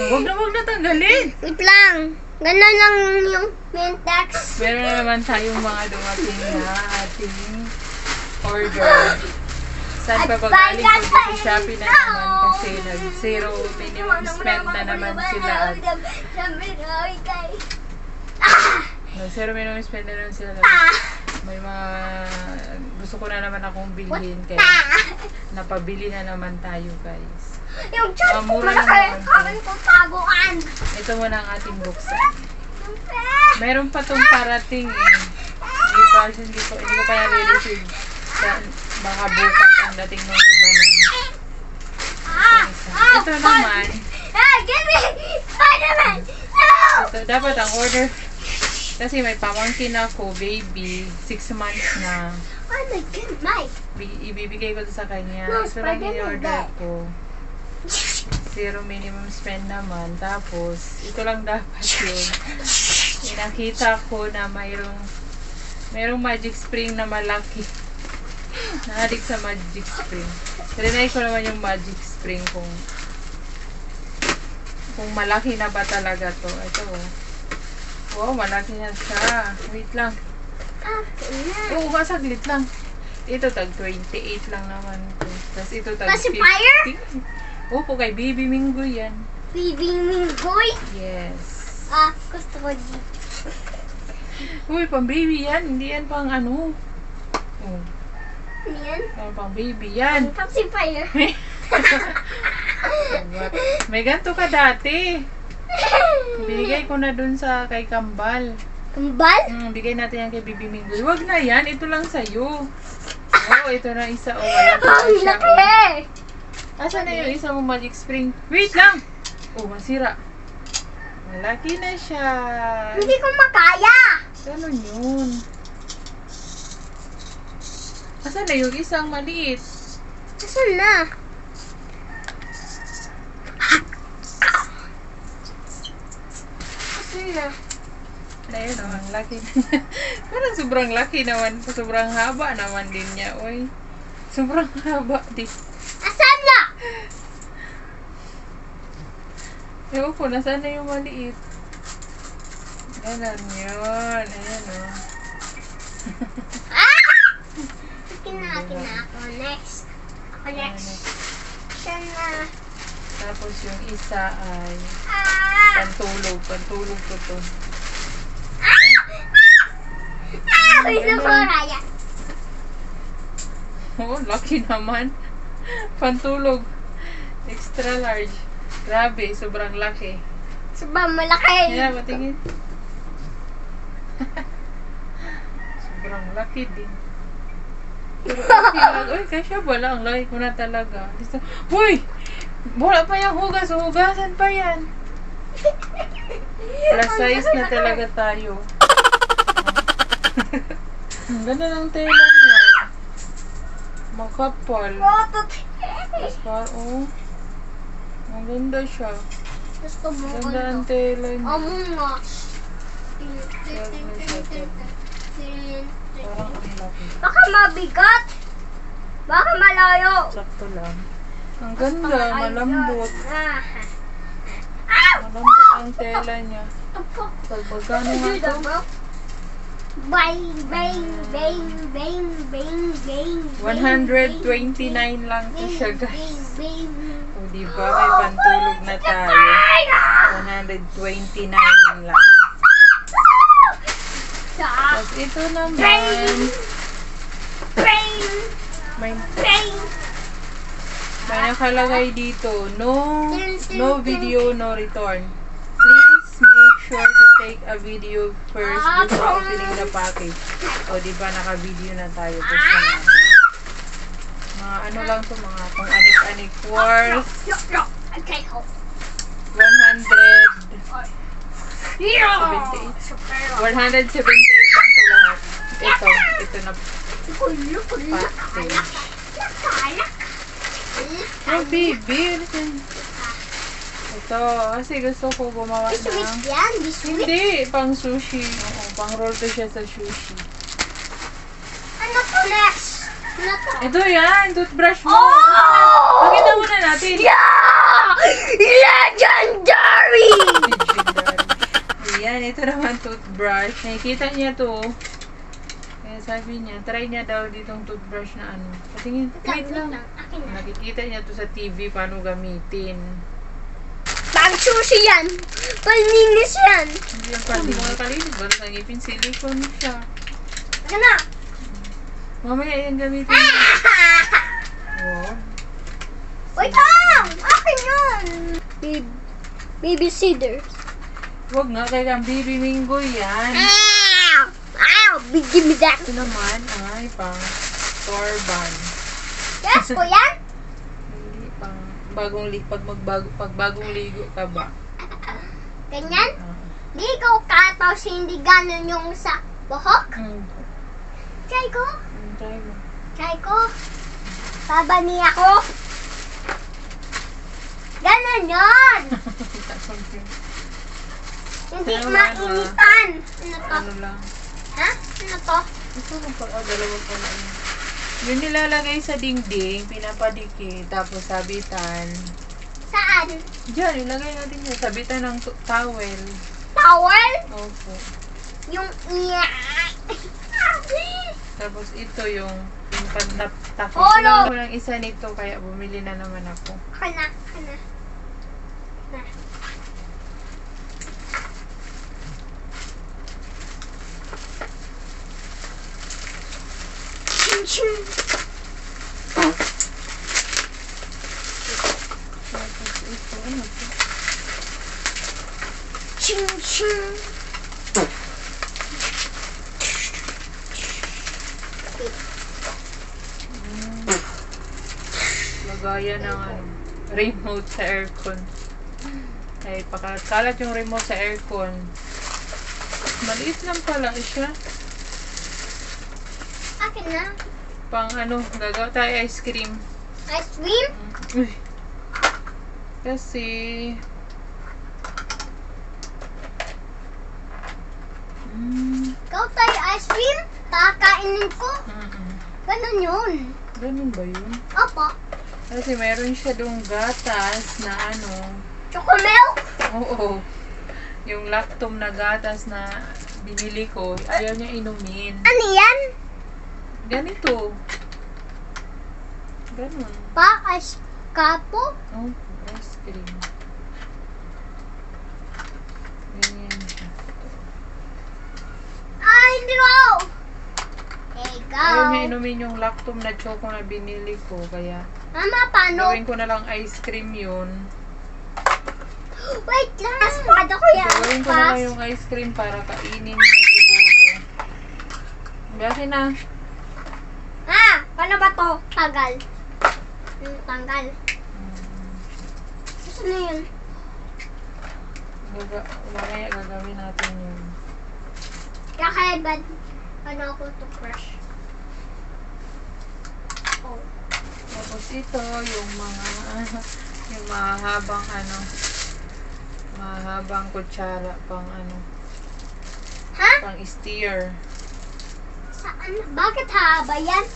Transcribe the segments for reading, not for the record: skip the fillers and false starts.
Huwag na tanggalin. Wait lang. Ganun lang yung Mentex. Meron na naman tayong mga dumating na ating order. Saan pa ba galing kung sa Shopee na naman kasi nag-zero minimum spend na naman sila at nag-zero minimum spend na naman sila. May mga gusto ko na naman akong bilhin kaya napabili na naman tayo guys. Yung chat ko Mura lang malaki. naman Kami ko taguan. Ito muna ang ating buksan. Meron pa tong parating eh. Hindi ko pa na-receive. Baka bukas ang dating ng iba ng ito naman. Give me Spider-Man. Ito, dapat ang order kasi may pamangkin ako, baby, 6 months na. Oh my God, Mike. Ibibigay ko to sa kanya. No, Ito lang Spider-Man i-order that. ko. Zero minimum spend naman. Tapos, ito lang dapat yun. Nakita ko na mayroong magic spring na malaki. Naadik sa magic spring. Trinay ko naman yung magic spring kung malaki na ba talaga to. Ito oh. Wow, malaki na siya. Wait lang. Oo, saglit lang. Ito tag 28 lang naman to. Tapos ito tag 50. Pacifier? Opo, kay Baby Minggoy yan. Baby Minggoy? Yes. Gusto ko dito. Uy, pang baby yan. Hindi yan pang ano. Oh. Ano yan? Pang baby yan. Pacifier. May ganito ka dati. Binigay ko na dun sa kay Kambal. Kambal? Bigay natin yan kay Baby Minggoy. Wag na yan. Ito lang sa'yo. Oh, ito na isa. Oh, wala pa Ang siya. laki! Asan na yung isa mo magic spring? Wait lang! Oh, masira. Malaki na siya. Hindi ko makaya! Ganun yun. Asan na yung isang maliit? Asan na? Masira. Ayun oh, ang laki. Parang sobrang laki naman. Sobrang haba naman din niya. Uy. Sobrang haba din. Asan na? Ewan ko, nasaan na yung maliit? Ganun yun. Ayan o. Akin na ako. Next. Ako next. Asan na? Tapos yung isa ay pantulog. Pantulog ko to. Gusto ko raya. Oh, laki naman. Pantulog. Extra large. Grabe, sobrang laki. Sobrang malaki. Kaya, patingin. Sobrang laki din. Pero okay lang. Uy, kasya wala. Ang laki ko na talaga. Uy! Wala pa yung hugas. Hugasan pa yan. Plus size na talaga tayo. Ang ganda ng tela niya. Makapal. Tapos parang, ang ganda siya. Gusto mo Ganda ang tela niya. Among Us. Parang ang laki. Baka mabigat. Baka malayo. Sakto lang. Ang ganda, malambot. Ah! Malambot ang tela niya. Pagkano nga to? Bang, bang, bang, bang, bang, bang. 129 lang to siya, guys. Bang, O, diba? May pantulog na tayo. 129 lang. Tapos ito naman. bang, May bang. nakalagay dito. No video, no return. Please make sure to take a video first before opening the package. O, diba? Naka-video na tayo. Tapos naman. Mga ano lang to, mga kung anik-anik worth. 178. 178 lang to lahat. Ito na package. Oh, baby. Ito, kasi gusto ko gumawa ng... Hindi, pang sushi. Oo, pang roll to siya sa sushi. Ano to next? Ano to? Ito yan, toothbrush mo. Oh! Pakita muna natin. Yeah! ng toothbrush. Nakikita niya to. Kaya sabi niya, try niya daw ditong toothbrush na ano. Patingin, wait lang. Akin na. Nakikita niya to sa TV paano gamitin. Pag-sushi yan. Palinis yan. Hindi yung kalinis. Ba't sa ngipin, silicone siya. Akin na. Mamaya yan gamitin niya. Oh. Wait lang. Akin yun. Baby scissors. Huwag nga, kaya ang baby mingo yan. Ow! Ow! Give me that. Ito naman ay pang torban. Yes po yan. Hindi pang pag bagong ligo ka ba? Ganyan. Ah. Di ko ka, tapos hindi ganun yung sa buhok. Try ko. Try mo. Try ko. Babani ako. Ganun yun. Hindi Pero mainitan. Ano to? Ano lang. Ha? Ano to? Ito lang dalawa pa na yun. Yung nilalagay sa dingding, pinapadikit, tapos sabitan. Saan? Diyan, ilagay natin yun. Sabitan ng towel. Towel? Opo. Yung iya. Tapos ito yung tapos Oh, no. lang isa nito, kaya bumili na naman ako. Kana. Kana. Na. Ching. Tapos ito, ano to? Ching ching. Lagayan ng ano, remote sa aircon. Ay, pakakalat yung remote sa aircon. Maliit lang pala siya. Akin na. Pang ano, gagawa tayo ice cream. Ice cream? Uy. Kasi, Ikaw tayo ice cream? Kakainin ko? Ganun yun. ganun ba yun? Opo. Kasi meron siya dong gatas na ano, Chocomilk? oo, yung lactum na gatas na binili ko, ayaw niya inumin. Ano yan? Ganito. Ganun. Pa ice kapo? Oh, ice cream. Ganyan siya. Ay, hindi ko! There you go. Ayaw niya inumin yung lactum na choco na binili ko, kaya Mama, paano? gawin ko na lang ice cream yun. Wait lang. Espada ko yan. Gawin ko na lang yung ice cream para kainin mo siguro. Bakit na? Ah, paano ba to? Tagal. Tanggal. Ano yun? Mamaya gagawin natin yun. Kaya bad. Ano ako to crush? Oh. Tapos ito, yung mga, yung mahabang ano, mahabang kutsara pang ano, Ha? pang steer. Saan? Bakit haba yan?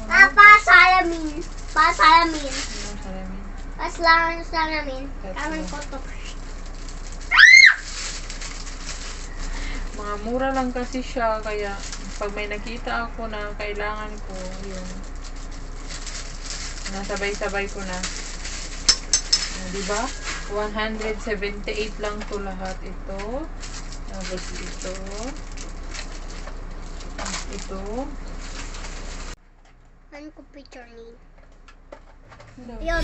Ah, pa-salamin. Pa-salamin. Ano salamin? Pa-salamin. That's Kaman it. ko to. Mga mura lang kasi siya, kaya pag may nakita ako na kailangan ko, yun. Nasabay-sabay ko na. Diba? 178 lang to lahat ito. Tapos ito. Ito. Ano ko picture ni? Ano? Yun.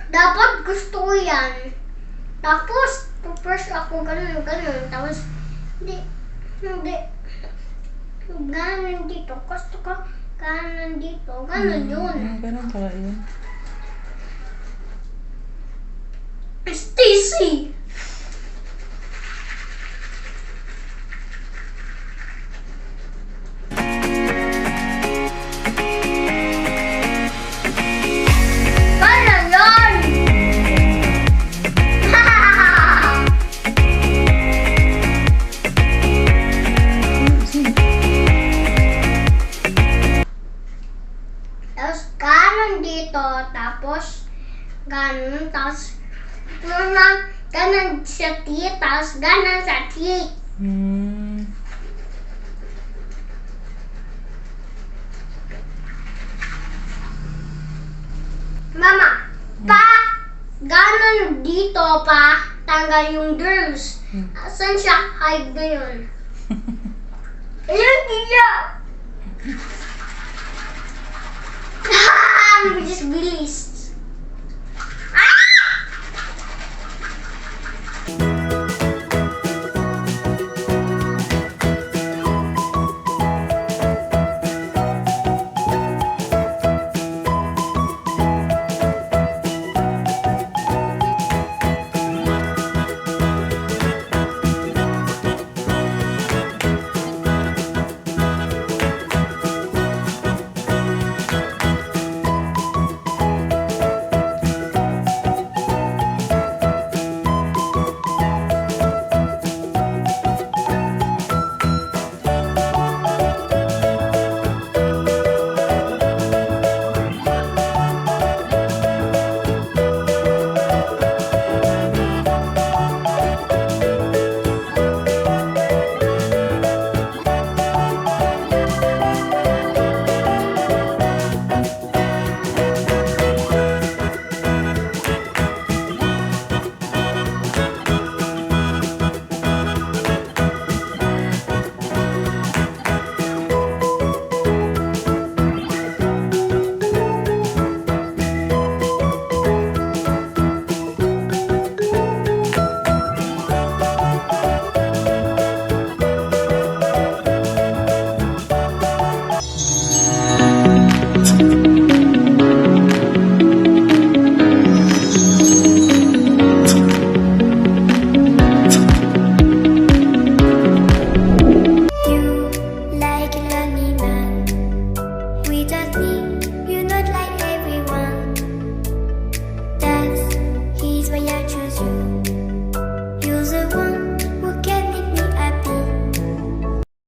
Dapat gusto ko yan. Tapos, first ako ganun. Tapos, hindi. Ganun dito. Gusto ko ganun dito. Ganun yun. Ganun pala yun. Stacy! Paano yun? Sino? Tapos, ganon sa teeth. Tapos, ganon sa teeth. Hmm. Mama, ganon dito pa, tanggal yung germs. Asan siya? Hide na yun. Ayun, diya! Bilis, bilis.